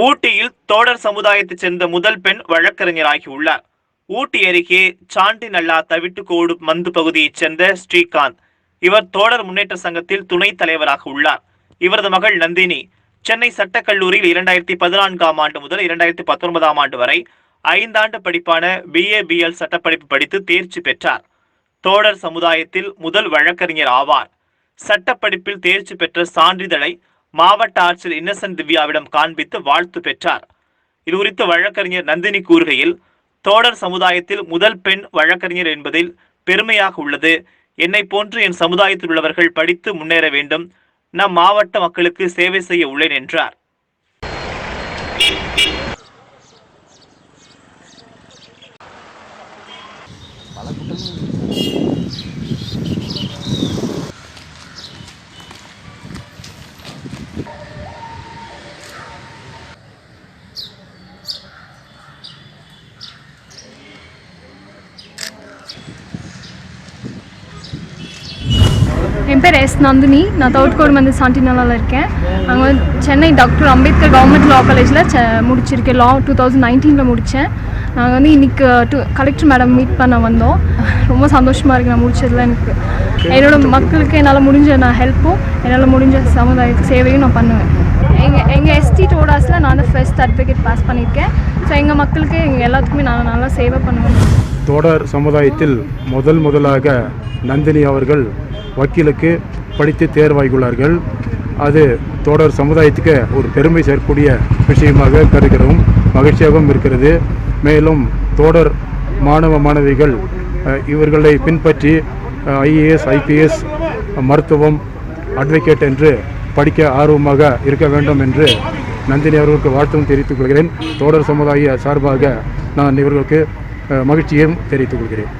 ஊட்டியில் தோடர் சமுதாயத்தைச் சேர்ந்த முதல் பெண் வழக்கறிஞராகியுள்ளார். ஊட்டி அருகே சாண்டி நல்லா தவிட்டுக்கோடு மந்து பகுதியைச் சேர்ந்த ஸ்ரீகாந்த். இவர் தோடர் முன்னேற்ற சங்கத்தில் துணைத் தலைவராக உள்ளார். இவரது மகள் நந்தினி சென்னை சட்டக்கல்லூரியில் 2014ஆம் ஆண்டு முதல் 2019ஆம் ஆண்டு வரை 5 ஆண்டு படிப்பான BA/BL சட்டப்படிப்பு படித்து தேர்ச்சி பெற்றார். தோடர் சமுதாயத்தில் முதல் வழக்கறிஞர் ஆவார். சட்டப்படிப்பில் தேர்ச்சி பெற்ற சான்றிதழை மாவட்ட ஆட்சியர் இன்னசென்ட் திவ்யாவிடம் காண்பித்து வாழ்த்து பெற்றார். இதுகுறித்து வழக்கறிஞர் நந்தினி கூறுகையில், தோடர் சமுதாயத்தில் முதல் பெண் வழக்கறிஞர் என்பதில் பெருமையாக உள்ளது. என்னை போன்று என் சமுதாயத்தில் உள்ளவர்கள் படித்து முன்னேற வேண்டும். நம் மாவட்ட மக்களுக்கு சேவை செய்ய உள்ளேன் என்றார். என் பேர் எஸ் நந்தினி. நான் தவிட்டுக்கோடு வந்து சாண்டினால இருக்கேன். அங்கே வந்து சென்னை டாக்டர் அம்பேத்கர் கவர்மெண்ட் லா காலேஜில் முடிச்சிருக்கேன். லா 2019 முடித்தேன். நாங்கள் வந்து இன்றைக்கி கலெக்டர் மேடம் மீட் பண்ண வந்தோம். ரொம்ப சந்தோஷமாக இருக்குது நான் முடிச்சதில். எனக்கு என்னோடய மக்களுக்கு என்னால் முடிஞ்ச நான் ஹெல்ப்பும் என்னால் முடிஞ்ச சமுதாயத்துக்கு சேவையும் நான் பண்ணுவேன். எங்கள் எஸ்டி டோடாஸில் நான் வந்து ஃபர்ஸ்ட் சர்டிஃபிகேட் பாஸ் பண்ணியிருக்கேன். ஸோ எங்கள் மக்களுக்கு எங்கள் எல்லாத்துக்குமே நான் நல்லா சேவை பண்ணுவேன். தோடர் சமுதாயத்தில் முதலாக நந்தினி அவர்கள் வக்கீலுக்கு படித்து தேர்வாகியுள்ளார்கள். அது தோடர் சமுதாயத்துக்கு ஒரு பெருமை சேர்க்கக்கூடிய விஷயமாக கருதுகிறோம், மகிழ்ச்சியாகவும் இருக்கிறது. மேலும் தோடர் மாணவ மாணவிகள் இவர்களை பின்பற்றி IAS IPS மருத்துவம் அட்வொகேட் என்று படிக்க ஆர்வமாக இருக்க வேண்டும் என்று நந்தினி அவர்களுக்கு வாழ்த்தும் தெரிவித்துக் கொள்கிறேன். தோடர் சமுதாய சார்பாக நான் இவர்களுக்கு மகிழ்ச்சியையும் தெரிவித்துக் கொள்கிறேன்.